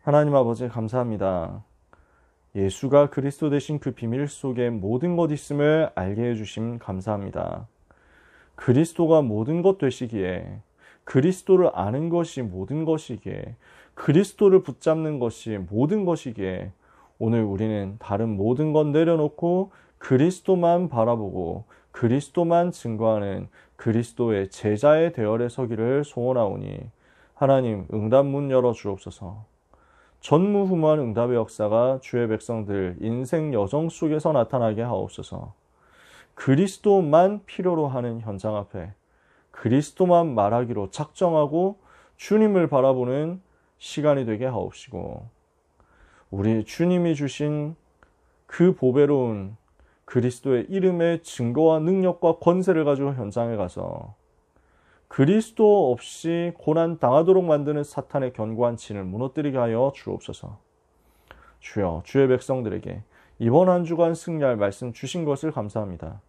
하나님 아버지 감사합니다. 예수가 그리스도 되신 그 비밀 속에 모든 것 있음을 알게 해주심 감사합니다. 그리스도가 모든 것 되시기에, 그리스도를 아는 것이 모든 것이기에, 그리스도를 붙잡는 것이 모든 것이기에 오늘 우리는 다른 모든 것 내려놓고 그리스도만 바라보고 그리스도만 증거하는 그리스도의 제자의 대열에 서기를 소원하오니 하나님 응답문 열어 주옵소서. 전무후무한 응답의 역사가 주의 백성들 인생 여정 속에서 나타나게 하옵소서. 그리스도만 필요로 하는 현장 앞에 그리스도만 말하기로 작정하고 주님을 바라보는 시간이 되게 하옵시고, 우리 주님이 주신 그 보배로운 그리스도의 이름의 증거와 능력과 권세를 가지고 현장에 가서 그리스도 없이 고난 당하도록 만드는 사탄의 견고한 진을 무너뜨리게 하여 주옵소서. 주여, 주의 백성들에게 이번 한 주간 승리할 말씀 주신 것을 감사합니다.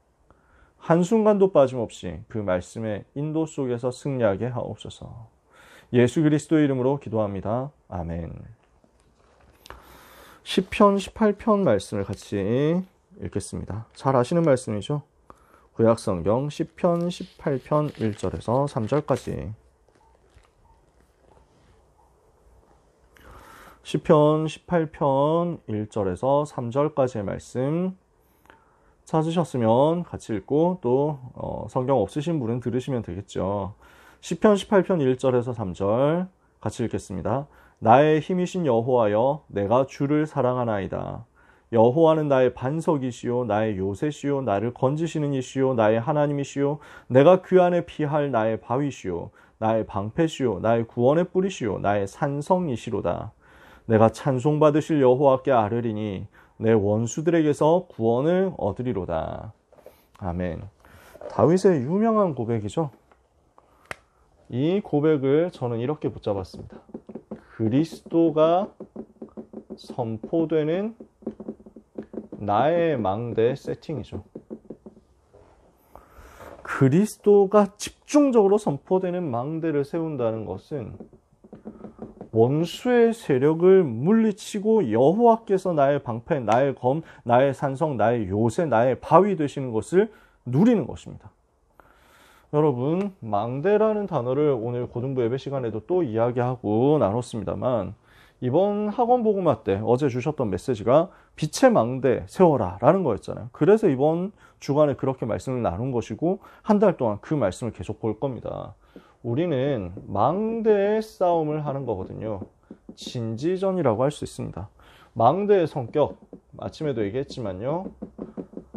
한순간도 빠짐없이 그 말씀의 인도 속에서 승리하게 하옵소서. 예수 그리스도의 이름으로 기도합니다. 아멘. 시편 18편 말씀을 같이 읽겠습니다. 잘 아시는 말씀이죠? 구약성경 시편 18편 1절에서 3절까지. 시편 18편 1절에서 3절까지의 말씀 찾으셨으면 같이 읽고 또 성경 없으신 분은 들으시면 되겠죠. 시편 18편 1절에서 3절 같이 읽겠습니다. 나의 힘이신 여호와여, 내가 주를 사랑하나이다. 여호와는 나의 반석이시요 나의 요새시요 나를 건지시는 이시요 나의 하나님이시요 내가 그 안에 피할 나의 바위시요 나의 방패시요 나의 구원의 뿌리시요 나의 산성이시로다. 내가 찬송받으실 여호와께 아뢰리니 내 원수들에게서 구원을 얻으리로다. 아멘. 다윗의 유명한 고백이죠. 이 고백을 저는 이렇게 붙잡았습니다. 그리스도가 선포되는 나의 망대 세팅이죠. 그리스도가 집중적으로 선포되는 망대를 세운다는 것은 원수의 세력을 물리치고 여호와께서 나의 방패, 나의 검, 나의 산성, 나의 요새, 나의 바위 되시는 것을 누리는 것입니다. 여러분, 망대라는 단어를 오늘 고등부 예배 시간에도 또 이야기하고 나눴습니다만, 이번 학원 복음화 때 어제 주셨던 메시지가 빛의 망대 세워라 라는 거였잖아요. 그래서 이번 주간에 그렇게 말씀을 나눈 것이고 한 달 동안 그 말씀을 계속 볼 겁니다. 우리는 망대의 싸움을 하는 거거든요. 진지전이라고 할 수 있습니다. 망대의 성격, 아침에도 얘기했지만요.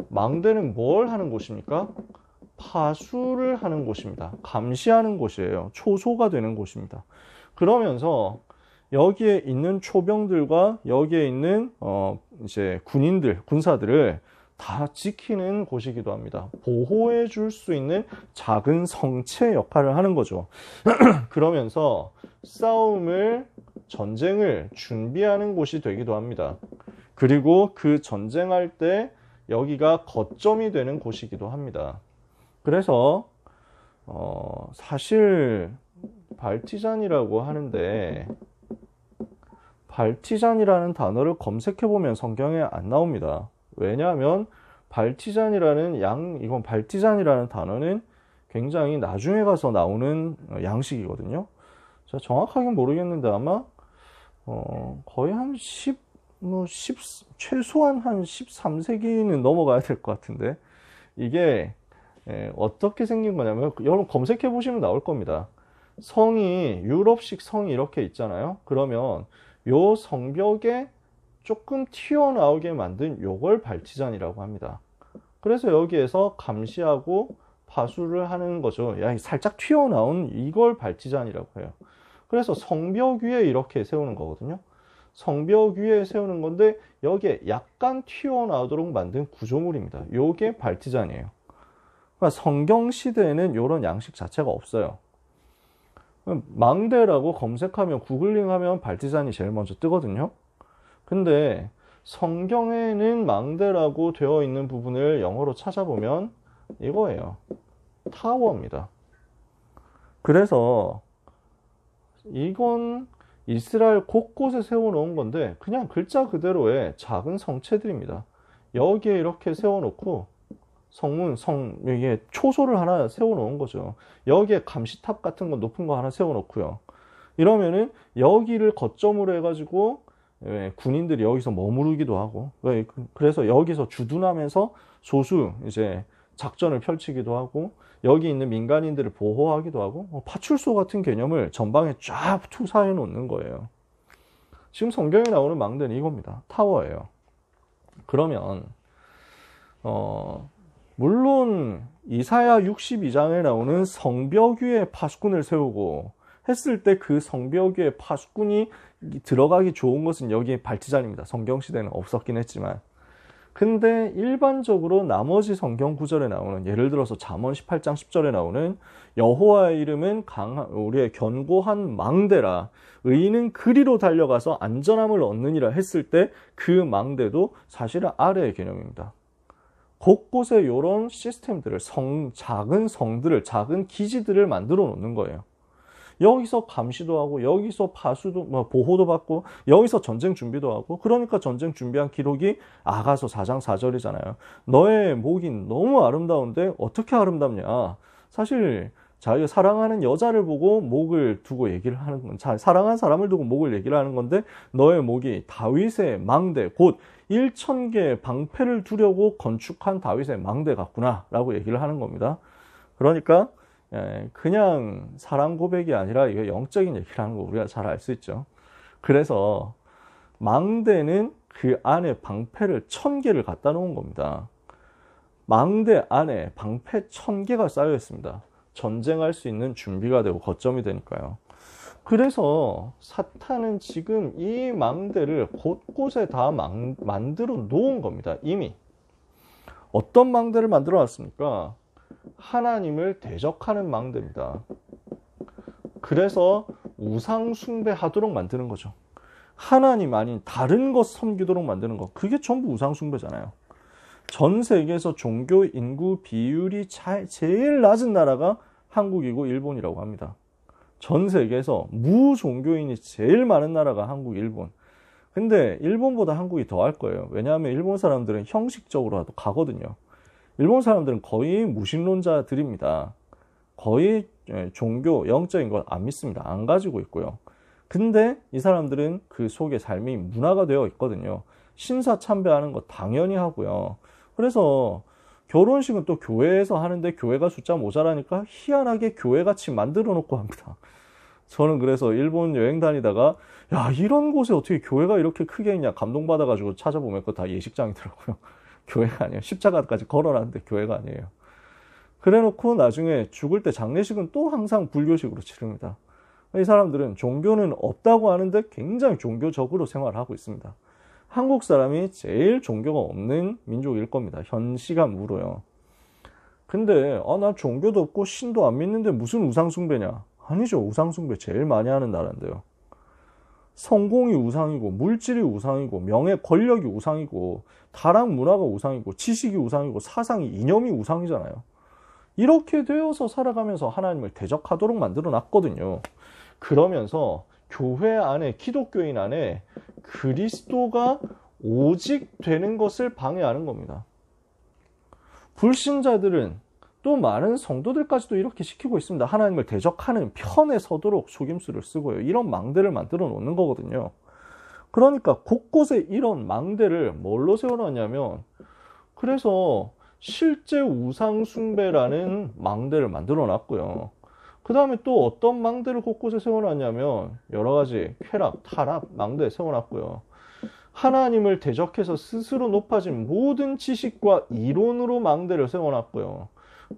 망대는 뭘 하는 곳입니까? 파수를 하는 곳입니다. 감시하는 곳이에요. 초소가 되는 곳입니다. 그러면서 여기에 있는 초병들과 여기에 있는 이제 군인들, 군사들을 다 지키는 곳이기도 합니다. 보호해 줄 수 있는 작은 성체 역할을 하는 거죠. 그러면서 싸움을, 전쟁을 준비하는 곳이 되기도 합니다. 그리고 그 전쟁할 때 여기가 거점이 되는 곳이기도 합니다. 그래서 사실 발티잔이라고 하는데 발티잔이라는 단어를 검색해보면 성경에 안 나옵니다. 왜냐하면 이건 발티잔이라는 단어는 굉장히 나중에 가서 나오는 양식이거든요. 제가 정확하게 모르겠는데 아마 거의 한 최소한 한 13세기는 넘어가야 될 것 같은데, 이게 어떻게 생긴 거냐면, 여러분 검색해보시면 나올 겁니다. 성이, 유럽식 성이 이렇게 있잖아요. 그러면 요 성벽에 조금 튀어나오게 만든 요걸 발티잔이라고 합니다. 그래서 여기에서 감시하고 파수를 하는 거죠. 살짝 튀어나온 이걸 발티잔이라고 해요. 그래서 성벽 위에 이렇게 세우는 거거든요. 성벽 위에 세우는 건데 여기에 약간 튀어나오도록 만든 구조물입니다. 요게 발티잔이에요. 그러니까 성경 시대에는 이런 양식 자체가 없어요. 망대라고 검색하면, 구글링하면 발티잔이 제일 먼저 뜨거든요. 근데 성경에는 망대라고 되어 있는 부분을 영어로 찾아보면 이거예요. 타워입니다. 그래서 이건 이스라엘 곳곳에 세워놓은 건데 그냥 글자 그대로의 작은 성체들입니다. 여기에 이렇게 세워놓고 이게 초소를 하나 세워놓은 거죠. 여기에 감시탑 같은 거 높은 거 하나 세워놓고요. 이러면은 여기를 거점으로 해가지고 군인들이 여기서 머무르기도 하고, 그래서 여기서 주둔하면서 소수 이제 작전을 펼치기도 하고, 여기 있는 민간인들을 보호하기도 하고, 파출소 같은 개념을 전방에 쫙 투사해 놓는 거예요. 지금 성경에 나오는 망대는 이겁니다. 타워예요. 그러면 물론 이사야 62장에 나오는 성벽 위에 파수꾼을 세우고 했을 때 그 성벽 위에 파수꾼이 들어가기 좋은 것은 여기에 발트잔입니다. 성경시대는 없었긴 했지만. 근데 일반적으로 나머지 성경 구절에 나오는, 예를 들어서 잠언 18장 10절에 나오는 여호와의 이름은 우리의 견고한 망대라, 의인은 그리로 달려가서 안전함을 얻느니라 했을 때 그 망대도 사실은 아래의 개념입니다. 곳곳에 이런 시스템들을, 작은 성들을, 작은 기지들을 만들어 놓는 거예요. 여기서 감시도 하고, 여기서 보호도 받고, 여기서 전쟁 준비도 하고. 그러니까 전쟁 준비한 기록이 아가서 4장 4절이잖아요. 너의 목이 너무 아름다운데 어떻게 아름답냐. 사실 자기가 사랑하는 여자를 보고 목을 두고 얘기를 하는 건, 사랑하는 사람을 두고 목을 얘기를 하는 건데, 너의 목이 다윗의 망대, 곧 1000개의 방패를 두려고 건축한 다윗의 망대 같구나 라고 얘기를 하는 겁니다. 그러니까 그냥 사랑 고백이 아니라 이거 영적인 얘기를 하는 거 우리가 잘 알 수 있죠. 그래서 망대는 그 안에 방패를 1000개를 갖다 놓은 겁니다. 망대 안에 방패 1000개가 쌓여 있습니다. 전쟁할 수 있는 준비가 되고 거점이 되니까요. 그래서 사탄은 지금 이 망대를 곳곳에 다 만들어 놓은 겁니다. 이미. 어떤 망대를 만들어 놨습니까? 하나님을 대적하는 망대입니다. 그래서 우상 숭배하도록 만드는 거죠. 하나님 아닌 다른 것 섬기도록 만드는 거. 그게 전부 우상 숭배잖아요. 전 세계에서 종교 인구 비율이 제일 낮은 나라가 한국이고 일본이라고 합니다. 전 세계에서 무종교인이 제일 많은 나라가 한국, 일본. 근데 일본보다 한국이 더 할 거예요. 왜냐하면 일본 사람들은 형식적으로라도 가거든요. 일본 사람들은 거의 무신론자들입니다. 거의 종교, 영적인 걸 안 믿습니다. 안 가지고 있고요. 근데 이 사람들은 그 속에 삶이 문화가 되어 있거든요. 신사 참배하는 거 당연히 하고요. 그래서 결혼식은 또 교회에서 하는데 교회가 숫자 모자라니까 희한하게 교회같이 만들어 놓고 합니다. 저는 그래서 일본 여행 다니다가 야, 이런 곳에 어떻게 교회가 이렇게 크게 있냐 감동받아가지고 찾아보면 그거 다 예식장이더라고요. 교회가 아니에요. 십자가까지 걸어놨는데 교회가 아니에요. 그래놓고 나중에 죽을 때 장례식은 또 항상 불교식으로 치릅니다. 이 사람들은 종교는 없다고 하는데 굉장히 종교적으로 생활하고 있습니다. 한국 사람이 제일 종교가 없는 민족일 겁니다. 현 시간으로요. 근데 나 종교도 없고 신도 안 믿는데 무슨 우상숭배냐? 아니죠. 우상숭배 제일 많이 하는 나라인데요. 성공이 우상이고 물질이 우상이고 명예 권력이 우상이고 다락 문화가 우상이고 지식이 우상이고 사상이 이념이 우상이잖아요. 이렇게 되어서 살아가면서 하나님을 대적하도록 만들어 놨거든요. 그러면서 교회 안에, 기독교인 안에 그리스도가 오직 되는 것을 방해하는 겁니다. 불신자들은 또 많은 성도들까지도 이렇게 시키고 있습니다. 하나님을 대적하는 편에 서도록 속임수를 쓰고요. 이런 망대를 만들어 놓는 거거든요. 그러니까 곳곳에 이런 망대를 뭘로 세워놨냐면, 그래서 실제 우상숭배라는 망대를 만들어 놨고요. 그 다음에 또 어떤 망대를 곳곳에 세워놨냐면 여러 가지 쾌락, 타락 망대 세워놨고요. 하나님을 대적해서 스스로 높아진 모든 지식과 이론으로 망대를 세워놨고요.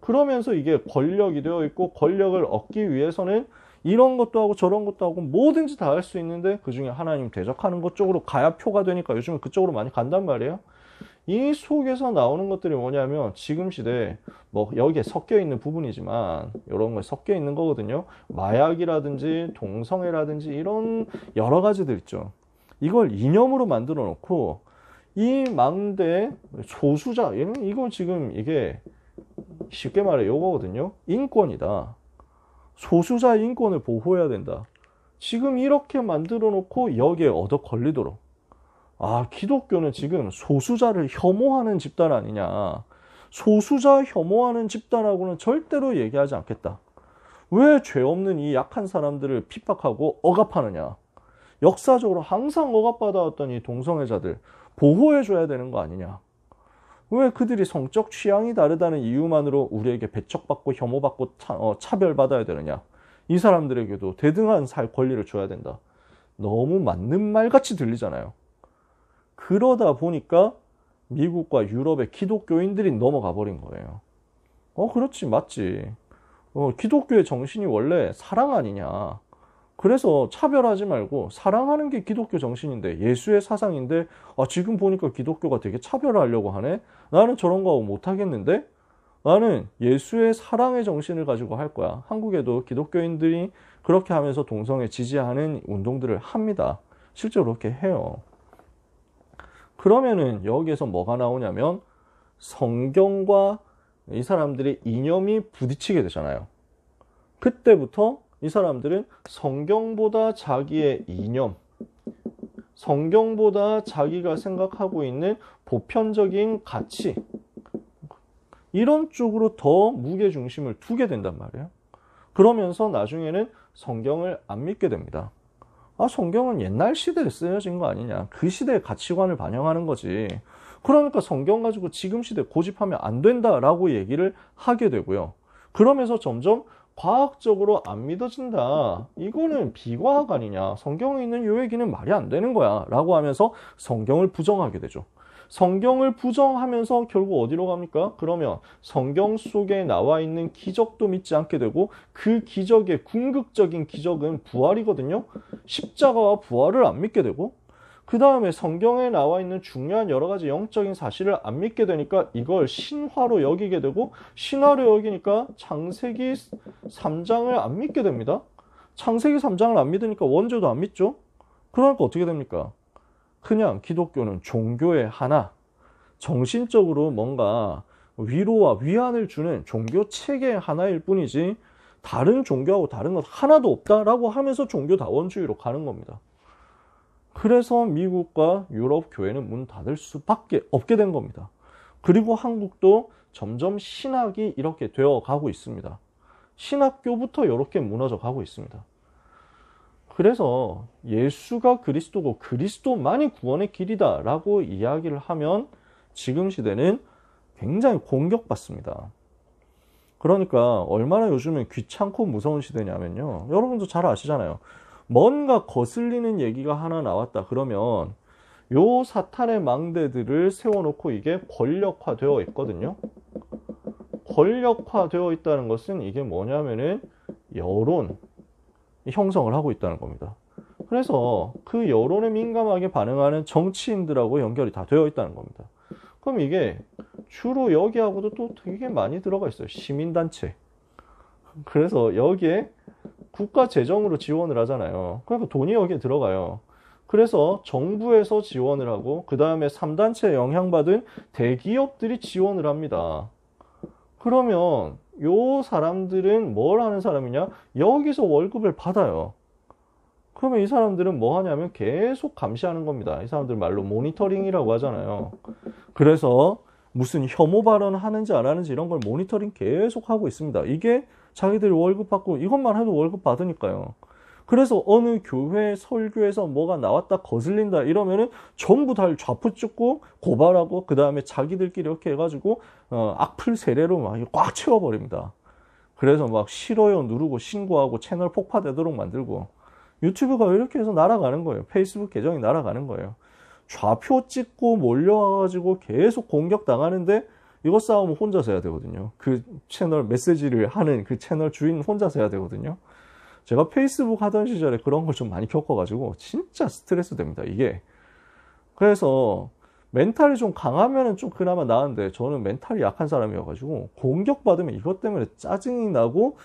그러면서 이게 권력이 되어 있고, 권력을 얻기 위해서는 이런 것도 하고 저런 것도 하고 뭐든지 다 할 수 있는데 그 중에 하나님 대적하는 것 쪽으로 가야 표가 되니까 요즘은 그쪽으로 많이 간단 말이에요. 이 속에서 나오는 것들이 뭐냐면 지금 시대에 뭐 여기에 섞여 있는 부분이지만 이런 거에 섞여 있는 거거든요. 마약이라든지 동성애라든지 이런 여러 가지들 있죠. 이걸 이념으로 만들어 놓고 이 망대 소수자, 이거 지금 이게 쉽게 말해 요거거든요. 인권이다. 소수자의 인권을 보호해야 된다. 지금 이렇게 만들어 놓고 여기에 얻어 걸리도록. 아, 기독교는 지금 소수자를 혐오하는 집단 아니냐. 소수자 혐오하는 집단하고는 절대로 얘기하지 않겠다. 왜 죄 없는 이 약한 사람들을 핍박하고 억압하느냐. 역사적으로 항상 억압받아왔던 이 동성애자들 보호해줘야 되는 거 아니냐. 왜 그들이 성적 취향이 다르다는 이유만으로 우리에게 배척받고 혐오받고 차별받아야 되느냐. 이 사람들에게도 대등한 살 권리를 줘야 된다. 너무 맞는 말같이 들리잖아요. 그러다 보니까 미국과 유럽의 기독교인들이 넘어가 버린 거예요. 그렇지, 맞지. 기독교의 정신이 원래 사랑 아니냐. 그래서 차별하지 말고 사랑하는 게 기독교 정신인데, 예수의 사상인데, 지금 보니까 기독교가 되게 차별하려고 하네? 나는 저런 거 못하겠는데? 나는 예수의 사랑의 정신을 가지고 할 거야. 한국에도 기독교인들이 그렇게 하면서 동성애 지지하는 운동들을 합니다. 실제로 그렇게 해요. 그러면은 여기에서 뭐가 나오냐면 성경과 이 사람들의 이념이 부딪히게 되잖아요. 그때부터 이 사람들은 성경보다 자기의 이념, 성경보다 자기가 생각하고 있는 보편적인 가치, 이런 쪽으로 더 무게중심을 두게 된단 말이에요. 그러면서 나중에는 성경을 안 믿게 됩니다. 성경은 옛날 시대에 쓰여진 거 아니냐. 그 시대의 가치관을 반영하는 거지. 그러니까 성경 가지고 지금 시대에 고집하면 안 된다라고 얘기를 하게 되고요. 그러면서 점점 과학적으로 안 믿어진다. 이거는 비과학 아니냐. 성경에 있는 요 얘기는 말이 안 되는 거야. 라고 하면서 성경을 부정하게 되죠. 성경을 부정하면서 결국 어디로 갑니까? 그러면 성경 속에 나와 있는 기적도 믿지 않게 되고, 그 기적의 궁극적인 기적은 부활이거든요. 십자가와 부활을 안 믿게 되고, 그 다음에 성경에 나와 있는 중요한 여러 가지 영적인 사실을 안 믿게 되니까 이걸 신화로 여기게 되고, 신화로 여기니까 창세기 3장을 안 믿게 됩니다. 창세기 3장을 안 믿으니까 원죄도 안 믿죠. 그러니까 어떻게 됩니까? 그냥 기독교는 종교의 하나, 정신적으로 뭔가 위로와 위안을 주는 종교 체계의 하나일 뿐이지 다른 종교하고 다른 것 하나도 없다라고 하면서 종교다원주의로 가는 겁니다. 그래서 미국과 유럽 교회는 문 닫을 수밖에 없게 된 겁니다. 그리고 한국도 점점 신학이 이렇게 되어 가고 있습니다. 신학교부터 이렇게 무너져 가고 있습니다. 그래서 예수가 그리스도고 그리스도만이 구원의 길이다 라고 이야기를 하면 지금 시대는 굉장히 공격받습니다. 그러니까 얼마나 요즘은 귀찮고 무서운 시대냐면요. 여러분도 잘 아시잖아요. 뭔가 거슬리는 얘기가 하나 나왔다 그러면 요 사탄의 망대들을 세워놓고 이게 권력화되어 있거든요. 권력화되어 있다는 것은 이게 뭐냐면은 여론 형성을 하고 있다는 겁니다. 그래서 그 여론에 민감하게 반응하는 정치인들하고 연결이 다 되어 있다는 겁니다. 그럼 이게 주로 여기하고도 또 되게 많이 들어가 있어요. 시민단체. 그래서 여기에 국가 재정으로 지원을 하잖아요. 그러니까 돈이 여기에 들어가요. 그래서 정부에서 지원을 하고 그 다음에 3단체에 영향받은 대기업들이 지원을 합니다. 그러면 요 사람들은 뭘 하는 사람이냐? 여기서 월급을 받아요. 그러면 이 사람들은 뭐 하냐면 계속 감시하는 겁니다. 이 사람들 말로 모니터링이라고 하잖아요. 그래서 무슨 혐오 발언 하는지 안 하는지 이런 걸 모니터링 계속 하고 있습니다. 이게 자기들이 월급 받고 이것만 해도 월급 받으니까요. 그래서 어느 교회 설교에서 뭐가 나왔다 거슬린다 이러면은 전부 다 좌표 찍고 고발하고 그 다음에 자기들끼리 이렇게 해가지고 악플 세례로 막 꽉 채워버립니다. 그래서 막 싫어요 누르고 신고하고 채널 폭파되도록 만들고 유튜브가 이렇게 해서 날아가는 거예요. 페이스북 계정이 날아가는 거예요. 좌표 찍고 몰려와가지고 계속 공격당하는데 이거 싸움은 혼자서 해야 되거든요. 그 채널 메시지를 하는 그 채널 주인 혼자서 해야 되거든요. 제가 페이스북 하던 시절에 그런 걸 좀 많이 겪어가지고 진짜 스트레스 됩니다, 이게. 그래서 멘탈이 좀 강하면은 좀 그나마 나은데 저는 멘탈이 약한 사람이어가지고 공격받으면 이것 때문에 짜증이 나고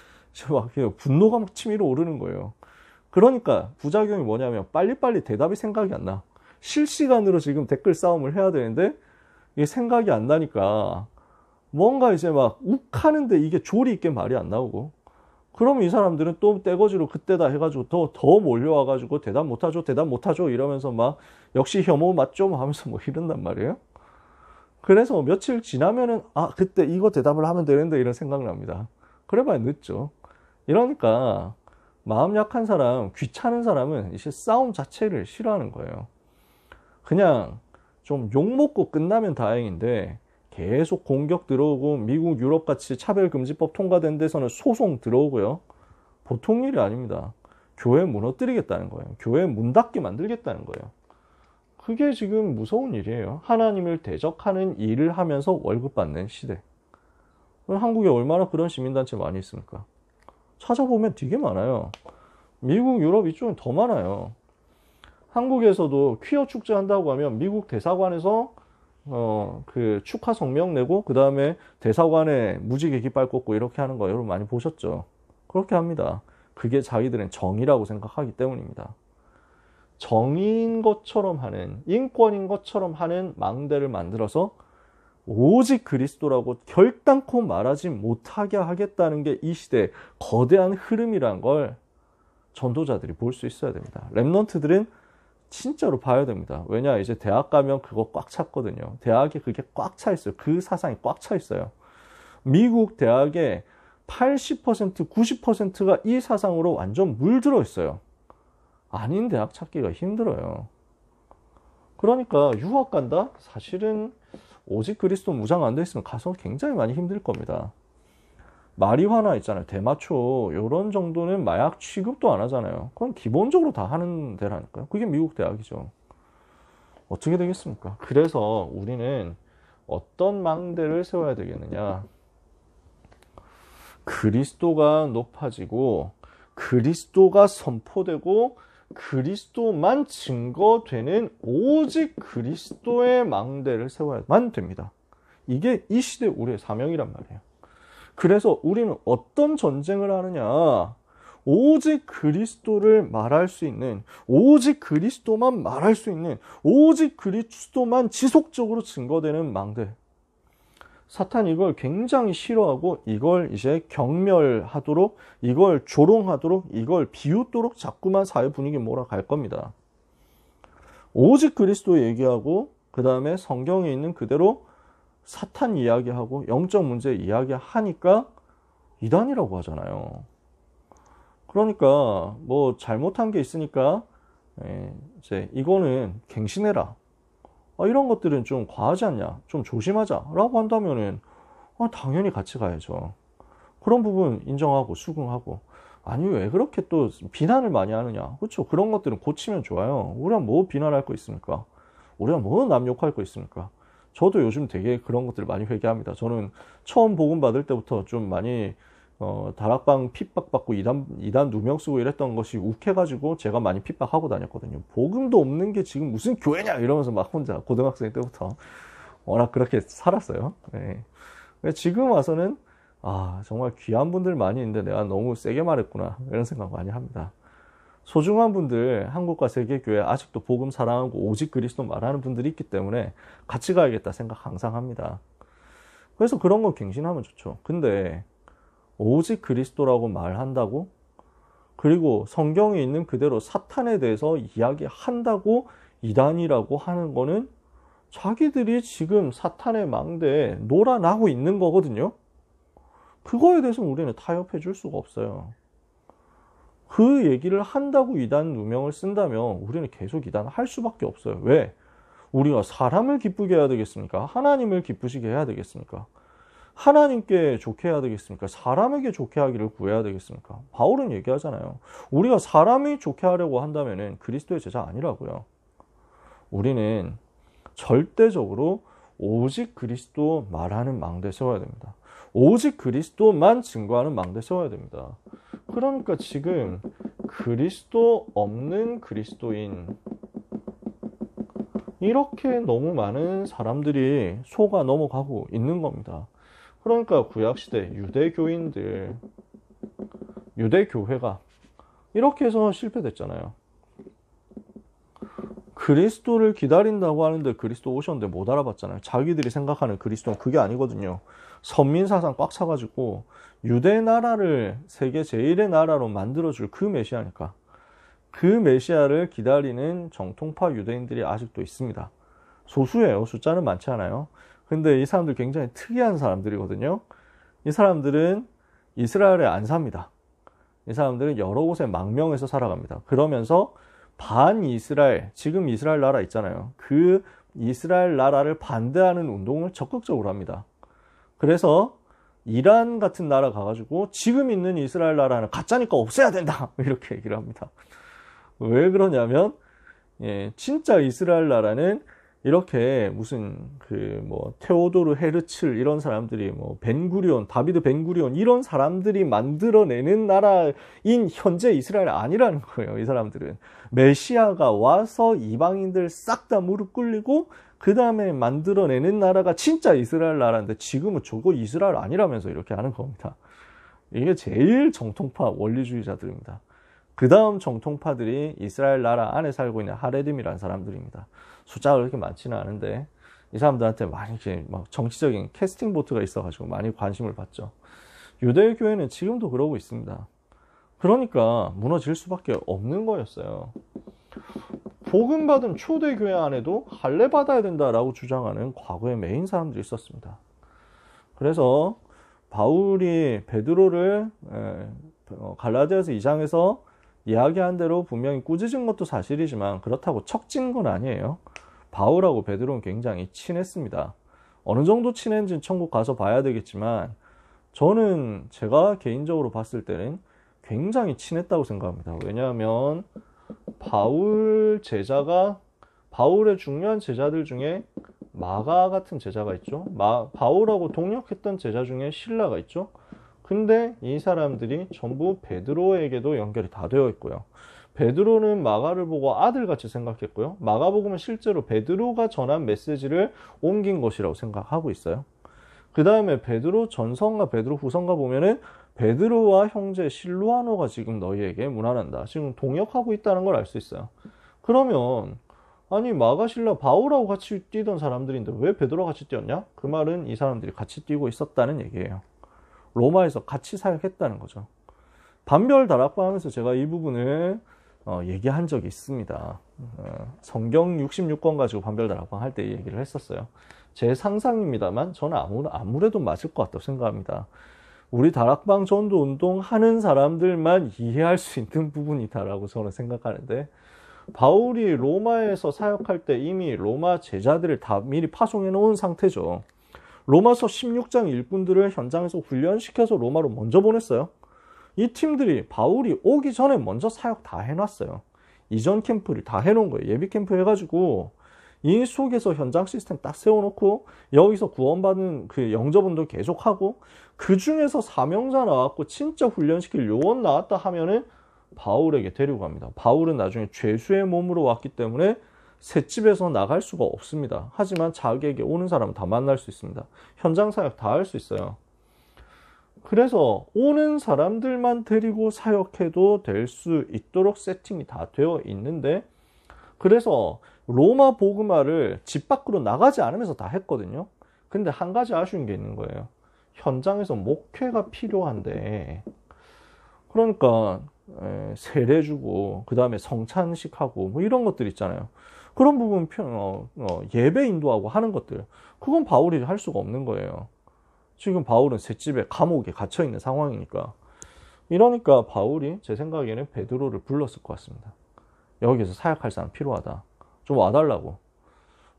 막 분노가 막 치밀어 오르는 거예요. 그러니까 부작용이 뭐냐면 빨리빨리 대답이 생각이 안 나. 실시간으로 지금 댓글 싸움을 해야 되는데 이게 생각이 안 나니까 뭔가 이제 막 욱하는데 이게 조리 있게 말이 안 나오고 그러면 이 사람들은 또 떼거지로 그때다 해가지고 더 몰려와가지고 대답 못하죠 이러면서 막 역시 혐오 맞죠 하면서 뭐 이런단 말이에요. 그래서 며칠 지나면은 그때 이거 대답을 하면 되는데 이런 생각납니다. 그래봐야 늦죠. 이러니까 마음 약한 사람, 귀찮은 사람은 이제 싸움 자체를 싫어하는 거예요. 그냥 좀 욕먹고 끝나면 다행인데 계속 공격 들어오고 미국, 유럽 같이 차별금지법 통과된 데서는 소송 들어오고요. 보통 일이 아닙니다. 교회 무너뜨리겠다는 거예요. 교회 문 닫게 만들겠다는 거예요. 그게 지금 무서운 일이에요. 하나님을 대적하는 일을 하면서 월급 받는 시대. 한국에 얼마나 그런 시민단체 많이 있습니까? 찾아보면 되게 많아요. 미국, 유럽 이쪽은 더 많아요. 한국에서도 퀴어 축제 한다고 하면 미국 대사관에서 그 축하 성명 내고 그 다음에 대사관에 무지개 깃발 꽂고 이렇게 하는 거 여러분 많이 보셨죠? 그렇게 합니다. 그게 자기들은 정의라고 생각하기 때문입니다. 정의인 것처럼 하는, 인권인 것처럼 하는 망대를 만들어서 오직 그리스도라고 결단코 말하지 못하게 하겠다는 게 이 시대의 거대한 흐름이란 걸 전도자들이 볼 수 있어야 됩니다. 랩런트들은 진짜로 봐야 됩니다. 왜냐, 이제 대학 가면 그거 꽉 찼거든요. 대학에 그게 꽉 차 있어요. 그 사상이 꽉 차 있어요. 미국 대학의 80%, 90%가 이 사상으로 완전 물들어 있어요. 아닌 대학 찾기가 힘들어요. 그러니까 유학 간다? 사실은 오직 그리스도 무장 안 돼 있으면 가서 굉장히 많이 힘들 겁니다. 마리화나 있잖아요. 대마초 이런 정도는 마약 취급도 안 하잖아요. 그건 기본적으로 다 하는 데라니까요. 그게 미국 대학이죠. 어떻게 되겠습니까? 그래서 우리는 어떤 망대를 세워야 되겠느냐. 그리스도가 높아지고 그리스도가 선포되고 그리스도만 증거되는 오직 그리스도의 망대를 세워야만 됩니다. 이게 이 시대 우리의 사명이란 말이에요. 그래서 우리는 어떤 전쟁을 하느냐? 오직 그리스도를 말할 수 있는, 오직 그리스도만 말할 수 있는, 오직 그리스도만 지속적으로 증거되는 망대. 사탄 이걸 굉장히 싫어하고 이걸 이제 경멸하도록, 이걸 조롱하도록, 이걸 비웃도록 자꾸만 사회 분위기 몰아갈 겁니다. 오직 그리스도 얘기하고 그 다음에 성경에 있는 그대로 사탄 이야기하고 영적 문제 이야기하니까 이단이라고 하잖아요. 그러니까 뭐 잘못한 게 있으니까 이제 이거는 갱신해라. 이런 것들은 좀 과하지 않냐, 좀 조심하자 라고 한다면은 당연히 같이 가야죠. 그런 부분 인정하고 수긍하고. 아니 왜 그렇게 또 비난을 많이 하느냐. 그렇죠. 그런 것들은 고치면 좋아요. 우리가 뭐 비난할 거 있습니까? 우리가 뭐 남 욕할 거 있습니까? 저도 요즘 되게 그런 것들 많이 회개합니다. 저는 처음 복음 받을 때부터 좀 많이 다락방 핍박받고 이단 누명 쓰고 이랬던 것이 욱해가지고 제가 많이 핍박하고 다녔거든요. 복음도 없는 게 지금 무슨 교회냐 이러면서 막 혼자 고등학생 때부터 워낙 그렇게 살았어요. 네. 지금 와서는 정말 귀한 분들 많이 있는데 내가 너무 세게 말했구나 이런 생각 많이 합니다. 소중한 분들, 한국과 세계교회 아직도 복음 사랑하고 오직 그리스도 말하는 분들이 있기 때문에 같이 가야겠다 생각 항상 합니다. 그래서 그런 거 갱신하면 좋죠. 근데 오직 그리스도라고 말한다고, 그리고 성경에 있는 그대로 사탄에 대해서 이야기한다고 이단이라고 하는 거는 자기들이 지금 사탄의 망대에 놀아나고 있는 거거든요. 그거에 대해서 우리는 타협해 줄 수가 없어요. 그 얘기를 한다고 이단 누명을 쓴다면 우리는 계속 이단을 할 수밖에 없어요. 왜? 우리가 사람을 기쁘게 해야 되겠습니까? 하나님을 기쁘시게 해야 되겠습니까? 하나님께 좋게 해야 되겠습니까? 사람에게 좋게 하기를 구해야 되겠습니까? 바울은 얘기하잖아요. 우리가 사람이 좋게 하려고 한다면 그리스도의 제자 아니라고요. 우리는 절대적으로 오직 그리스도 말하는 망대 세워야 됩니다. 오직 그리스도만 증거하는 망대 세워야 됩니다. 그러니까 지금 그리스도 없는 그리스도인, 이렇게 너무 많은 사람들이 속아 넘어가고 있는 겁니다. 그러니까 구약시대 유대교인들, 유대교회가 이렇게 해서 실패됐잖아요. 그리스도를 기다린다고 하는데 그리스도 오셨는데 못 알아봤잖아요. 자기들이 생각하는 그리스도는 그게 아니거든요. 선민사상 꽉 차가지고 유대 나라를 세계 제1의 나라로 만들어줄 그 메시아니까. 그 메시아를 기다리는 정통파 유대인들이 아직도 있습니다. 소수예요. 숫자는 많지 않아요. 근데 이 사람들 굉장히 특이한 사람들이거든요. 이 사람들은 이스라엘에 안 삽니다. 이 사람들은 여러 곳에 망명해서 살아갑니다. 그러면서 반이스라엘, 지금 이스라엘 나라 있잖아요. 그 이스라엘 나라를 반대하는 운동을 적극적으로 합니다. 그래서 이란 같은 나라 가가지고 지금 있는 이스라엘 나라는 가짜니까 없애야 된다. 이렇게 얘기를 합니다. 왜 그러냐면, 진짜 이스라엘 나라는 이렇게 무슨 테오도르 헤르츠 이런 사람들이 벤구리온, 다비드 벤구리온 이런 사람들이 만들어내는 나라인 현재 이스라엘 아니라는 거예요. 이 사람들은 메시아가 와서 이방인들 싹 다 무릎 꿇리고 그 다음에 만들어내는 나라가 진짜 이스라엘 나라인데 지금은 저거 이스라엘 아니라면서 이렇게 하는 겁니다. 이게 제일 정통파 원리주의자들입니다. 그 다음 정통파들이 이스라엘 나라 안에 살고 있는 하레dim이라는 사람들입니다. 숫자가 그렇게 많지는 않은데 이 사람들한테 많이 이렇게 정치적인 캐스팅 보트가 있어가지고 많이 관심을 받죠. 유대 교회는 지금도 그러고 있습니다. 그러니까 무너질 수밖에 없는 거였어요. 복음 받은 초대 교회 안에도 할례 받아야 된다라고 주장하는 과거의 메인 사람들이 있었습니다. 그래서 바울이 베드로를 갈라디아서 2장에서 이야기한 대로 분명히 꾸짖은 것도 사실이지만 그렇다고 척진 건 아니에요. 바울하고 베드로는 굉장히 친했습니다. 어느 정도 친했는지는 천국 가서 봐야 되겠지만 저는 제가 개인적으로 봤을 때는 굉장히 친했다고 생각합니다. 왜냐하면 바울의 중요한 제자들 중에 마가 같은 제자가 있죠. 바울하고 동역했던 제자 중에 실라가 있죠. 근데 이 사람들이 전부 베드로에게도 연결이 다 되어 있고요. 베드로는 마가를 보고 아들같이 생각했고요. 마가복음은 실제로 베드로가 전한 메시지를 옮긴 것이라고 생각하고 있어요. 그 다음에 베드로 전서인가 베드로 후서인가 보면은 베드로와 형제 실루아노가 지금 너희에게 문안한다. 지금 동역하고 있다는 걸 알 수 있어요. 그러면 아니 마가 실라 바울하고 같이 뛰던 사람들인데 왜 베드로와 같이 뛰었냐? 그 말은 이 사람들이 같이 뛰고 있었다는 얘기예요. 로마에서 같이 사역했다는 거죠. 반별 다락방 하면서 제가 이 부분을 얘기한 적이 있습니다. 성경 66권 가지고 반별 다락방 할 때 얘기를 했었어요. 제 상상입니다만 저는 아무래도 맞을 것 같다고 생각합니다. 우리 다락방 전도 운동 하는 사람들만 이해할 수 있는 부분이다라고 저는 생각하는데 바울이 로마에서 사역할 때 이미 로마 제자들을 다 미리 파송해 놓은 상태죠. 로마서 16장 일꾼들을 현장에서 훈련시켜서 로마로 먼저 보냈어요. 이 팀들이 바울이 오기 전에 먼저 사역 다 해놨어요. 이전 캠프를 다 해놓은 거예요. 예비 캠프 해가지고 이 속에서 현장 시스템 딱 세워놓고 여기서 구원받은 그 영접운동 계속하고 그 중에서 사명자 나왔고 진짜 훈련시킬 요원 나왔다 하면은 바울에게 데리고 갑니다. 바울은 나중에 죄수의 몸으로 왔기 때문에 셋집에서 나갈 수가 없습니다. 하지만 자기에게 오는 사람은 다 만날 수 있습니다. 현장 사역 다 할 수 있어요. 그래서 오는 사람들만 데리고 사역해도 될 수 있도록 세팅이 다 되어 있는데 그래서 로마 복음화를 집 밖으로 나가지 않으면서 다 했거든요. 근데 한 가지 아쉬운 게 있는 거예요. 현장에서 목회가 필요한데 그러니까 세례 주고 그 다음에 성찬식 하고 뭐 이런 것들 있잖아요. 그런 부분 예배 인도하고 하는 것들 그건 바울이 할 수가 없는 거예요. 지금 바울은 셋집에 감옥에 갇혀 있는 상황이니까. 이러니까 바울이 제 생각에는 베드로를 불렀을 것 같습니다. 여기에서 사역할 사람 필요하다. 좀 와달라고.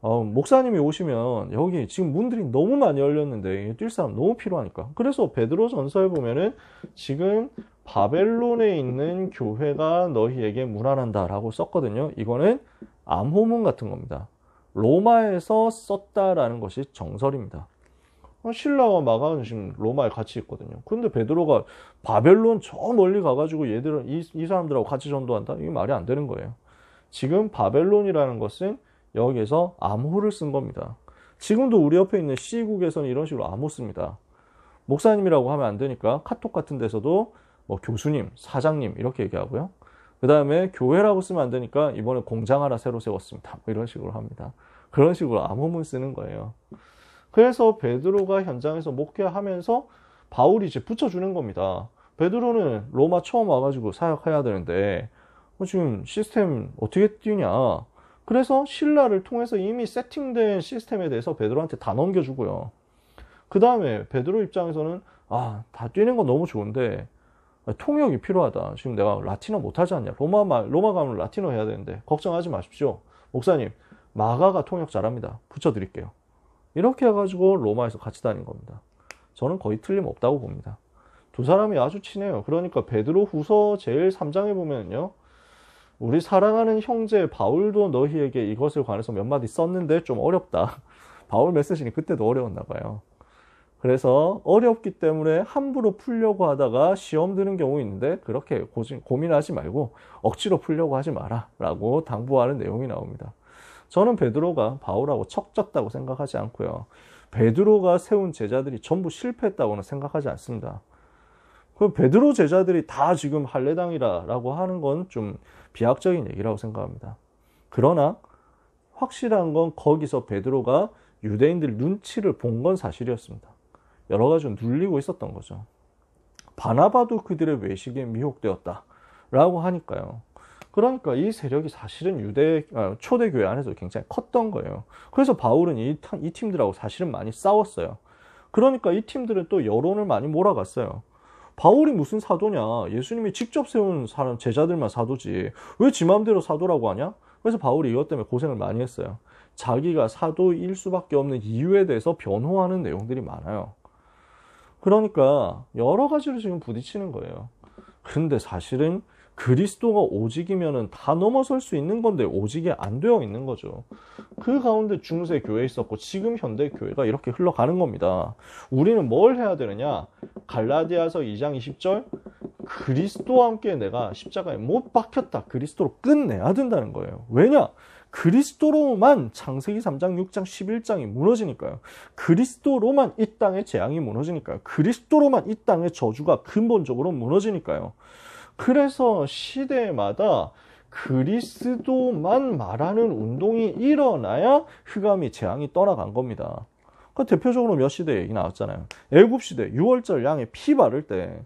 목사님이 오시면 여기 지금 문들이 너무 많이 열렸는데 뛸 사람 너무 필요하니까. 그래서 베드로 전서에 보면은 지금 바벨론에 있는 교회가 너희에게 문안한다 라고 썼거든요. 이거는 암호문 같은 겁니다. 로마에서 썼다라는 것이 정설입니다. 실라와 마가는 지금 로마에 같이 있거든요. 근데 베드로가 바벨론 저 멀리 가가지고 얘들은 이 사람들하고 같이 전도한다? 이게 말이 안 되는 거예요. 지금 바벨론이라는 것은 여기에서 암호를 쓴 겁니다. 지금도 우리 옆에 있는 C국에서는 이런 식으로 암호 씁니다. 목사님이라고 하면 안 되니까 카톡 같은 데서도 뭐 교수님, 사장님 이렇게 얘기하고요. 그 다음에 교회라고 쓰면 안 되니까 이번에 공장 하나 새로 세웠습니다. 뭐 이런 식으로 합니다. 그런 식으로 암호문 쓰는 거예요. 그래서 베드로가 현장에서 목회하면서 바울이 이제 붙여주는 겁니다. 베드로는 로마 처음 와가지고 사역해야 되는데 지금 시스템 어떻게 띄우냐. 그래서 신라를 통해서 이미 세팅된 시스템에 대해서 베드로한테 다 넘겨주고요. 그 다음에 베드로 입장에서는 다 뛰는 건 너무 좋은데 통역이 필요하다. 지금 내가 라틴어 못하지 않냐. 로마 가면 라틴어 해야 되는데 걱정하지 마십시오. 목사님, 마가가 통역 잘합니다. 붙여드릴게요. 이렇게 해가지고 로마에서 같이 다닌 겁니다. 저는 거의 틀림없다고 봅니다. 두 사람이 아주 친해요. 그러니까 베드로 후서 제일 3장에 보면요. 우리 사랑하는 형제 바울도 너희에게 이것을 관해서 몇 마디 썼는데 좀 어렵다. 바울 메시지는 그때도 어려웠나 봐요. 그래서 어렵기 때문에 함부로 풀려고 하다가 시험 드는 경우 있는데 그렇게 고민하지 말고 억지로 풀려고 하지 마라 라고 당부하는 내용이 나옵니다. 저는 베드로가 바울하고 척졌다고 생각하지 않고요. 베드로가 세운 제자들이 전부 실패했다고는 생각하지 않습니다. 그 베드로 제자들이 다 지금 할례당이라고 하는 건 좀 비약적인 얘기라고 생각합니다. 그러나 확실한 건 거기서 베드로가 유대인들 눈치를 본 건 사실이었습니다. 여러 가지 눌리고 있었던 거죠. 바나바도 그들의 외식에 미혹되었다라고 하니까요. 그러니까 이 세력이 사실은 초대교회 안에서 굉장히 컸던 거예요. 그래서 바울은 이 팀들하고 사실은 많이 싸웠어요. 그러니까 이 팀들은 또 여론을 많이 몰아갔어요. 바울이 무슨 사도냐? 예수님이 직접 세운 사람 제자들만 사도지. 왜 지 마음대로 사도라고 하냐? 그래서 바울이 이것 때문에 고생을 많이 했어요. 자기가 사도일 수밖에 없는 이유에 대해서 변호하는 내용들이 많아요. 그러니까 여러 가지로 지금 부딪히는 거예요. 근데 사실은 그리스도가 오직이면은 다 넘어설 수 있는 건데 오직이 안 되어 있는 거죠. 그 가운데 중세 교회 있었고 지금 현대 교회가 이렇게 흘러가는 겁니다. 우리는 뭘 해야 되느냐? 갈라디아서 2장 20절 그리스도와 함께 내가 십자가에 못 박혔다. 그리스도로 끝내야 된다는 거예요. 왜냐? 그리스도로만 창세기 3장, 6장, 11장이 무너지니까요. 그리스도로만 이 땅의 재앙이 무너지니까요. 그리스도로만 이 땅의 저주가 근본적으로 무너지니까요. 그래서 시대마다 그리스도만 말하는 운동이 일어나야 흑암이 재앙이 떠나간 겁니다. 대표적으로 몇 시대 얘기 나왔잖아요. 애굽 시대 6월절 양에 피 바를 때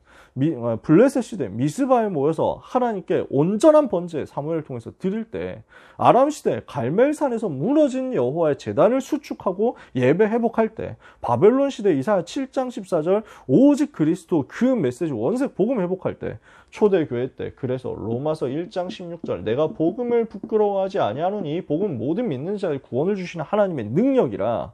블레셋 시대 미스바에 모여서 하나님께 온전한 번제 사무엘을 통해서 드릴 때 아람 시대 갈멜산에서 무너진 여호와의 제단을 수축하고 예배 회복할 때 바벨론 시대 이사야 7장 14절 오직 그리스도 그 메시지 원색 복음 회복할 때 초대교회 때 그래서 로마서 1장 16절 내가 복음을 부끄러워하지 아니하노니 복음 모든 믿는 자의 구원을 주시는 하나님의 능력이라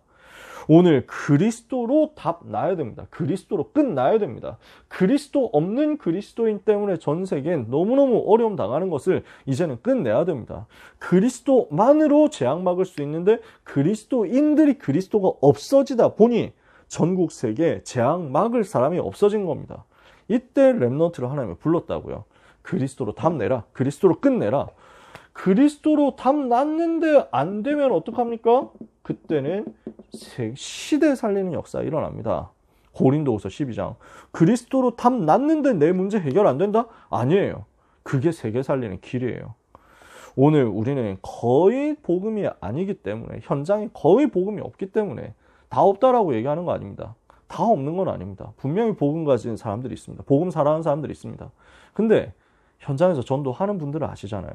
오늘 그리스도로 답 나야 됩니다. 그리스도로 끝나야 됩니다. 그리스도 없는 그리스도인 때문에 전 세계엔 너무너무 어려움 당하는 것을 이제는 끝내야 됩니다. 그리스도만으로 재앙 막을 수 있는데 그리스도인들이 그리스도가 없어지다 보니 전국 세계에 재앙 막을 사람이 없어진 겁니다. 이때 렘넌트를 하나님이 불렀다고요. 그리스도로 답 내라. 그리스도로 끝내라. 그리스도로 답 났는데 안 되면 어떡합니까? 그때는 시대 살리는 역사가 일어납니다. 고린도후서 12장. 그리스도로 답 났는데 내 문제 해결 안 된다? 아니에요. 그게 세계 살리는 길이에요. 오늘 우리는 거의 복음이 아니기 때문에 현장에 거의 복음이 없기 때문에 다 없다라고 얘기하는 거 아닙니다. 다 없는 건 아닙니다. 분명히 복음 가진 사람들이 있습니다. 복음 살아가는 사람들이 있습니다. 근데 현장에서 전도하는 분들은 아시잖아요.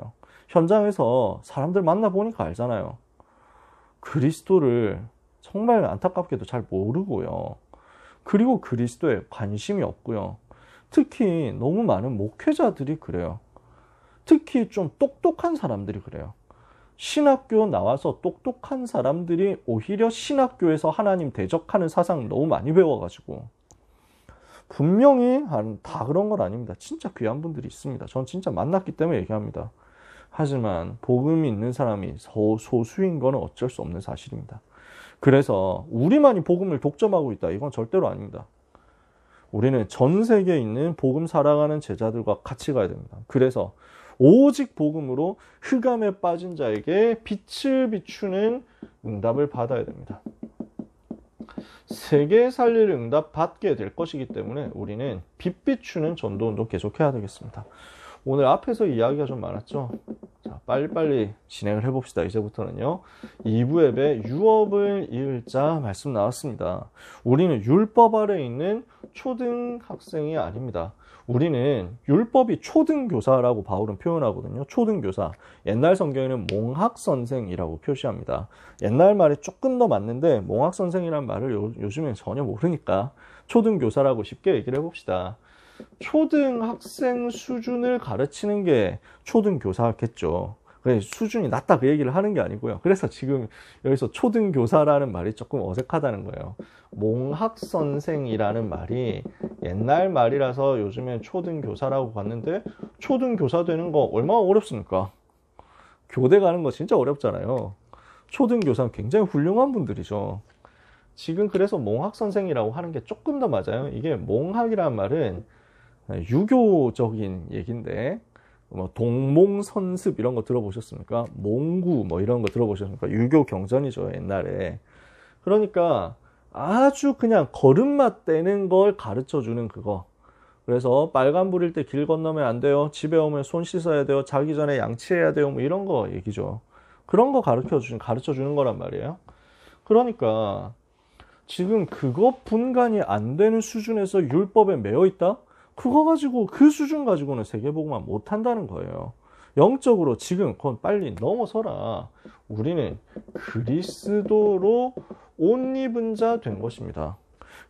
현장에서 사람들 만나보니까 알잖아요. 그리스도를 정말 안타깝게도 잘 모르고요. 그리고 그리스도에 관심이 없고요. 특히 너무 많은 목회자들이 그래요. 특히 좀 똑똑한 사람들이 그래요. 신학교 나와서 똑똑한 사람들이 오히려 신학교에서 하나님 대적하는 사상 너무 많이 배워가지고 분명히 다 그런 건 아닙니다. 진짜 귀한 분들이 있습니다. 전 진짜 만났기 때문에 얘기합니다. 하지만 복음이 있는 사람이 소수인 건 어쩔 수 없는 사실입니다. 그래서 우리만이 복음을 독점하고 있다. 이건 절대로 아닙니다. 우리는 전 세계에 있는 복음 살아가는 제자들과 같이 가야 됩니다. 그래서 오직 복음으로 흑암에 빠진 자에게 빛을 비추는 응답을 받아야 됩니다. 세계 살릴 응답 받게 될 것이기 때문에 우리는 빛 비추는 전도운동 계속해야 되겠습니다. 오늘 앞에서 이야기가 좀 많았죠. 자, 빨리빨리 진행을 해봅시다. 이제부터는요. 2부 앱에 유업을 이을 자 말씀 나왔습니다. 우리는 율법 아래 있는 초등학생이 아닙니다. 우리는 율법이 초등교사라고 바울은 표현하거든요. 초등교사. 옛날 성경에는 몽학선생이라고 표시합니다. 옛날 말이 조금 더 맞는데 몽학선생이라는 말을 요즘엔 전혀 모르니까 초등교사라고 쉽게 얘기를 해봅시다. 초등학생 수준을 가르치는 게 초등교사겠죠. 수준이 낮다 그 얘기를 하는 게 아니고요. 그래서 지금 여기서 초등교사라는 말이 조금 어색하다는 거예요. 몽학선생이라는 말이 옛날 말이라서 요즘엔 초등교사라고 봤는데 초등교사 되는 거 얼마나 어렵습니까? 교대 가는 거 진짜 어렵잖아요. 초등교사는 굉장히 훌륭한 분들이죠. 지금 그래서 몽학선생이라고 하는 게 조금 더 맞아요. 이게 몽학이라는 말은 유교적인 얘기인데 뭐 동몽선습 이런 거 들어보셨습니까? 몽구 뭐 이런 거 들어보셨습니까? 유교 경전이죠, 옛날에. 그러니까 아주 그냥 걸음마 떼는 걸 가르쳐 주는 그거. 그래서 빨간불일 때 길 건너면 안 돼요. 집에 오면 손 씻어야 돼요. 자기 전에 양치해야 돼요. 뭐 이런 거 얘기죠. 그런 거 가르쳐 주는 거란 말이에요. 그러니까 지금 그거 분간이 안 되는 수준에서 율법에 매여 있다? 그거 가지고 그 수준 가지고는 세계복음화 못 한다는 거예요. 영적으로 지금 그건 빨리 넘어서라. 우리는 그리스도로 옷 입은 자 된 것입니다.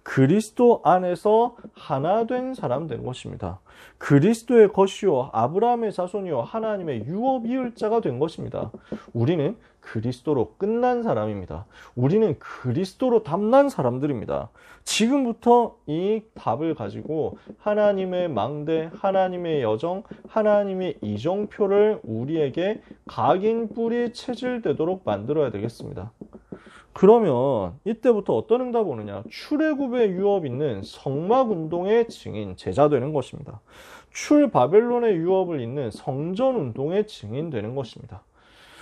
그리스도 안에서 하나 된 사람 된 것입니다. 그리스도의 것이요 아브라함의 자손이요 하나님의 유업 이을 자가 된 것입니다. 우리는 그리스도로 끝난 사람입니다. 우리는 그리스도로 담난 사람들입니다. 지금부터 이 답을 가지고 하나님의 망대, 하나님의 여정, 하나님의 이정표를 우리에게 각인 뿌리 체질되도록 만들어야 되겠습니다. 그러면 이때부터 어떤 응답 오느냐? 출애굽의 유업 있는 성막운동의 증인, 제자 되는 것입니다. 출바벨론의 유업을 잇는 성전운동의 증인 되는 것입니다.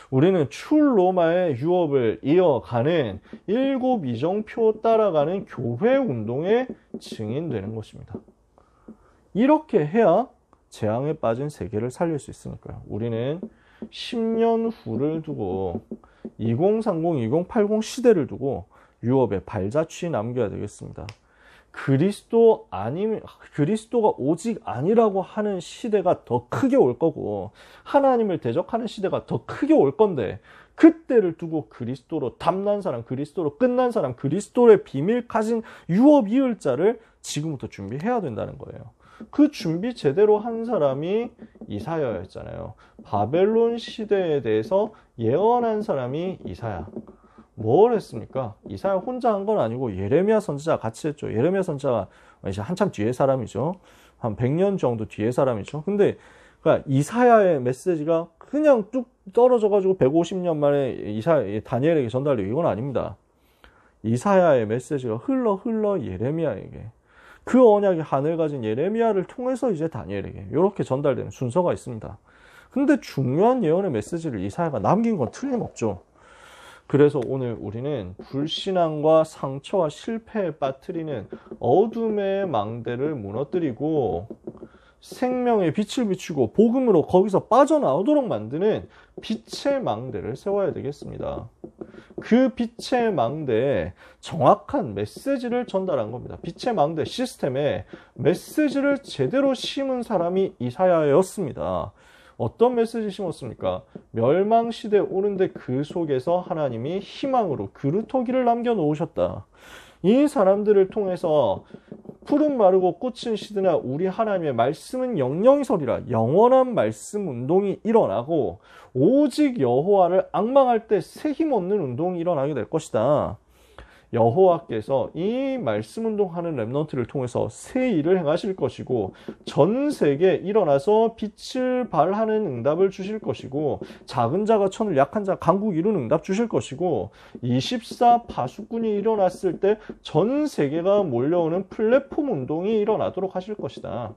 우리는 출로마의 유업을 이어가는 일곱 이정표 따라가는 교회운동의 증인 되는 것입니다. 이렇게 해야 재앙에 빠진 세계를 살릴 수 있으니까요. 우리는 10년 후를 두고 2030, 2080 시대를 두고 유업의 발자취 남겨야 되겠습니다. 그리스도가 오직 아니라고 하는 시대가 더 크게 올 거고 하나님을 대적하는 시대가 더 크게 올 건데 그때를 두고 그리스도로 담난 사람, 그리스도로 끝난 사람, 그리스도의 비밀 가진 유업 이을 자를 지금부터 준비해야 된다는 거예요. 그 준비 제대로 한 사람이 이사야였잖아요. 바벨론 시대에 대해서 예언한 사람이 이사야. 뭘 했습니까? 이사야 혼자 한 건 아니고 예레미야 선지자 같이 했죠. 예레미야 선지자가 이제 한참 뒤에 사람이죠. 한 100년 정도 뒤에 사람이죠. 근데 그러니까 이사야의 메시지가 그냥 뚝 떨어져가지고 150년 만에 다니엘에게 전달되고 이건 아닙니다. 이사야의 메시지가 흘러 예레미야에게 그 언약이 하늘 가진 예레미야를 통해서 이제 다니엘에게 이렇게 전달되는 순서가 있습니다. 근데 중요한 예언의 메시지를 이사야가 남긴 건 틀림없죠. 그래서 오늘 우리는 불신앙과 상처와 실패에 빠뜨리는 어둠의 망대를 무너뜨리고 생명의 빛을 비추고 복음으로 거기서 빠져나오도록 만드는 빛의 망대를 세워야 되겠습니다. 그 빛의 망대에 정확한 메시지를 전달한 겁니다. 빛의 망대 시스템에 메시지를 제대로 심은 사람이 이사야였습니다. 어떤 메시지 심었습니까? 멸망시대 오는데 그 속에서 하나님이 희망으로 그루터기를 남겨놓으셨다. 이 사람들을 통해서 푸른 마르고 꽃은 시드나 우리 하나님의 말씀은 영영이 서리라. 영원한 말씀 운동이 일어나고 오직 여호와를 앙망할 때 새 힘없는 운동이 일어나게 될 것이다. 여호와께서 이 말씀 운동하는 렘넌트를 통해서 새 일을 행하실 것이고 전 세계에 일어나서 빛을 발하는 응답을 주실 것이고 작은 자가 천을 약한 자가 강국 이루는 응답 주실 것이고 24 파수꾼이 일어났을 때 전 세계가 몰려오는 플랫폼 운동이 일어나도록 하실 것이다.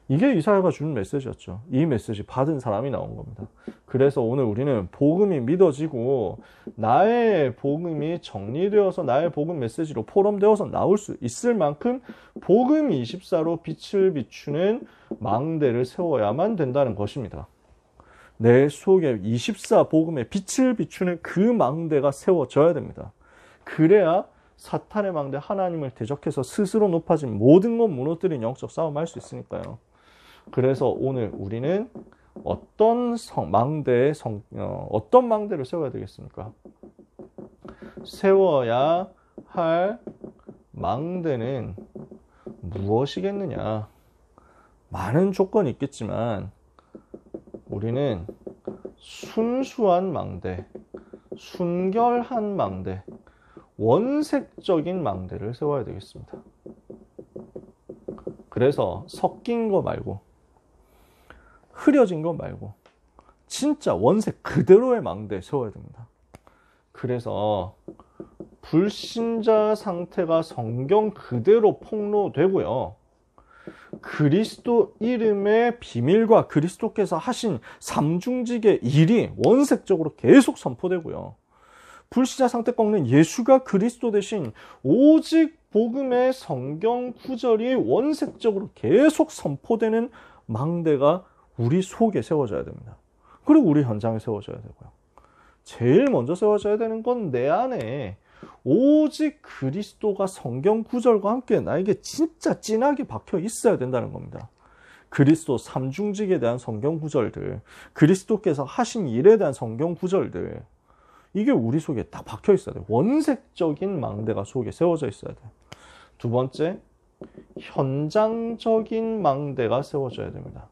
이게 이사야가 준 메시지였죠. 이 메시지 받은 사람이 나온 겁니다. 그래서 오늘 우리는 복음이 믿어지고 나의 복음이 정리되어서 나의 복음 메시지로 포럼되어서 나올 수 있을 만큼 복음 24로 빛을 비추는 망대를 세워야만 된다는 것입니다. 내 속에 24 복음의 빛을 비추는 그 망대가 세워져야 됩니다. 그래야 사탄의 망대, 하나님을 대적해서 스스로 높아진 모든 것 무너뜨린 영적 싸움을 할 수 있으니까요. 그래서 오늘 우리는 어떤 망대를 세워야 되겠습니까? 세워야 할 망대는 무엇이겠느냐? 많은 조건이 있겠지만 우리는 순수한 망대, 순결한 망대, 원색적인 망대를 세워야 되겠습니다. 그래서 섞인 거 말고 흐려진 거 말고 진짜 원색 그대로의 망대 세워야 됩니다. 그래서 불신자 상태가 성경 그대로 폭로되고요. 그리스도 이름의 비밀과 그리스도께서 하신 삼중직의 일이 원색적으로 계속 선포되고요. 불신자 상태 꺾는 예수가 그리스도 대신 오직 복음의 성경 구절이 원색적으로 계속 선포되는 망대가 우리 속에 세워져야 됩니다. 그리고 우리 현장에 세워져야 되고요. 제일 먼저 세워져야 되는 건 내 안에 오직 그리스도가 성경 구절과 함께 나에게 진짜 진하게 박혀 있어야 된다는 겁니다. 그리스도 삼중직에 대한 성경 구절들, 그리스도께서 하신 일에 대한 성경 구절들, 이게 우리 속에 딱 박혀 있어야 돼요. 원색적인 망대가 속에 세워져 있어야 돼요. 두 번째, 현장적인 망대가 세워져야 됩니다.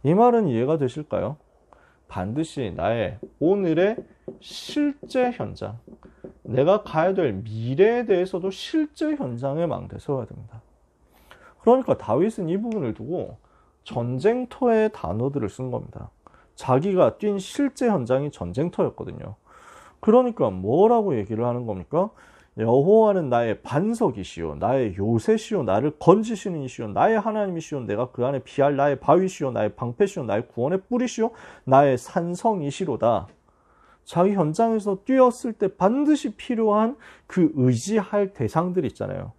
이 말은 이해가 되실까요? 반드시 나의 오늘의 실제 현장, 내가 가야 될 미래에 대해서도 실제 현장의 망대 세워야 됩니다. 그러니까 다윗은 이 부분을 두고 전쟁터의 단어들을 쓴 겁니다. 자기가 뛴 실제 현장이 전쟁터였거든요. 그러니까 뭐라고 얘기를 하는 겁니까? 여호와는 나의 반석이시오, 나의 요새시오, 나를 건지시는 이시오, 나의 하나님이시오, 내가 그 안에 피할 나의 바위시오, 나의 방패시오, 나의 구원의 뿌리시오, 나의 산성이시로다. 자기 현장에서 뛰었을 때 반드시 필요한 그 의지할 대상들 있잖아요.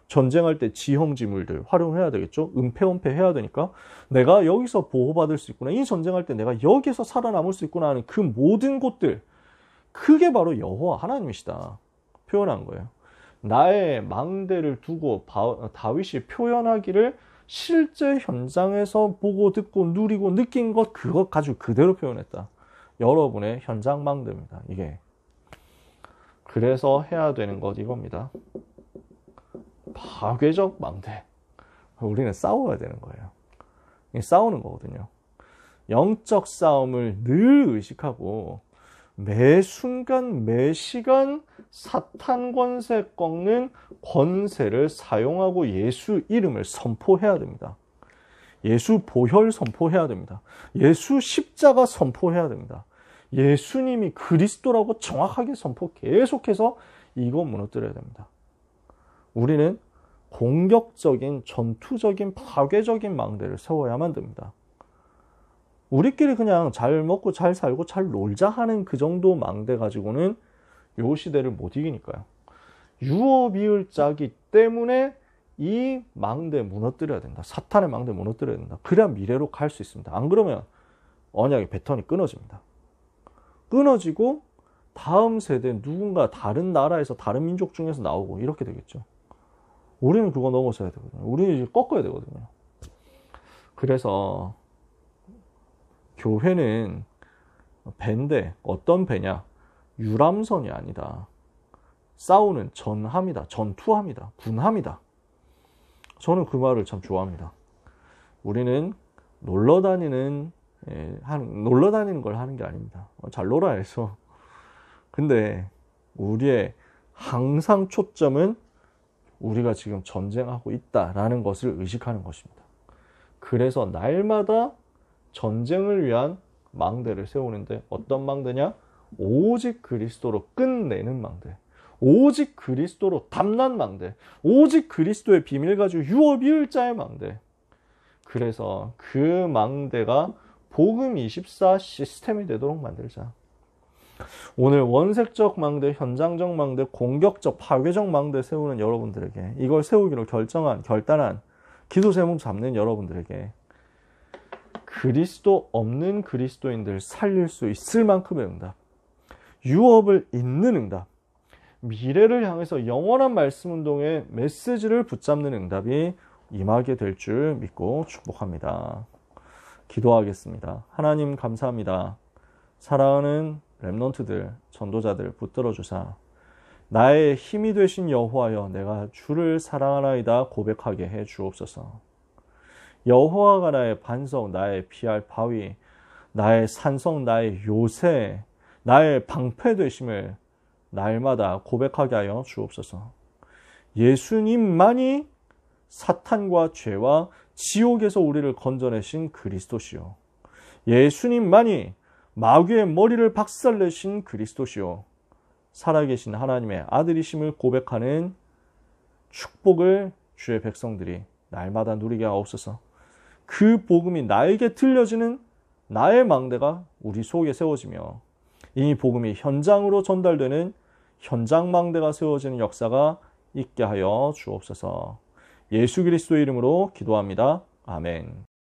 전쟁할 때 지형지물들 활용해야 되겠죠. 은폐원폐 해야 되니까 내가 여기서 보호받을 수 있구나, 이 전쟁할 때 내가 여기서 살아남을 수 있구나 하는 그 모든 곳들, 그게 바로 여호와 하나님이시다 표현한 거예요. 나의 망대를 두고 다윗이 표현하기를 실제 현장에서 보고 듣고 누리고 느낀 것, 그것 가지고 그대로 표현했다. 여러분의 현장 망대입니다. 이게. 그래서 해야 되는 것 이겁니다. 파괴적 망대. 우리는 싸워야 되는 거예요. 싸우는 거거든요. 영적 싸움을 늘 의식하고 매 순간 매 시간 사탄 권세 꺾는 권세를 사용하고 예수 이름을 선포해야 됩니다. 예수 보혈 선포해야 됩니다. 예수 십자가 선포해야 됩니다. 예수님이 그리스도라고 정확하게 선포 계속해서 이거 무너뜨려야 됩니다. 우리는 공격적인 전투적인 파괴적인 망대를 세워야만 됩니다. 우리끼리 그냥 잘 먹고 잘 살고 잘 놀자 하는 그 정도 망대 가지고는 요 시대를 못 이기니까요. 유업이을자기 때문에 이 망대 무너뜨려야 된다. 사탄의 망대 무너뜨려야 된다. 그래야 미래로 갈 수 있습니다. 안 그러면 언약의 배턴이 끊어집니다. 끊어지고 다음 세대 누군가 다른 나라에서 다른 민족 중에서 나오고 이렇게 되겠죠. 우리는 그거 넘어서야 되거든요. 우리는 이제 꺾어야 되거든요. 그래서 교회는 배인데 어떤 배냐? 유람선이 아니다. 싸우는 전함이다. 전투함이다. 군함이다. 저는 그 말을 참 좋아합니다. 우리는 놀러 다니는 걸 하는 게 아닙니다. 잘 놀아야 해서. 근데 우리의 항상 초점은 우리가 지금 전쟁하고 있다라는 것을 의식하는 것입니다. 그래서 날마다 전쟁을 위한 망대를 세우는데 어떤 망대냐? 오직 그리스도로 끝내는 망대. 오직 그리스도로 담난 망대. 오직 그리스도의 비밀 가지고 유업이을자의 망대. 그래서 그 망대가 복음 24 시스템이 되도록 만들자. 오늘 원색적 망대, 현장적 망대, 공격적, 파괴적 망대 세우는 여러분들에게, 이걸 세우기로 결단한 기도 제목 잡는 여러분들에게 그리스도 없는 그리스도인들 살릴 수 있을 만큼의 응답, 유업을 잇는 응답, 미래를 향해서 영원한 말씀 운동의 메시지를 붙잡는 응답이 임하게 될 줄 믿고 축복합니다. 기도하겠습니다. 하나님 감사합니다. 사랑하는 렘넌트들, 전도자들 붙들어 주사 나의 힘이 되신 여호와여, 내가 주를 사랑하나이다 고백하게 해 주옵소서. 여호와가 나의 반석, 나의 피할 바위, 나의 산성, 나의 요새, 나의 방패 되심을 날마다 고백하게 하여 주옵소서. 예수님만이 사탄과 죄와 지옥에서 우리를 건져내신 그리스도시요, 예수님만이 마귀의 머리를 박살내신 그리스도시요, 살아계신 하나님의 아들이심을 고백하는 축복을 주의 백성들이 날마다 누리게 하옵소서. 그 복음이 나에게 들려지는 나의 망대가 우리 속에 세워지며 이 복음이 현장으로 전달되는 현장 망대가 세워지는 역사가 있게 하여 주옵소서. 예수 그리스도의 이름으로 기도합니다. 아멘.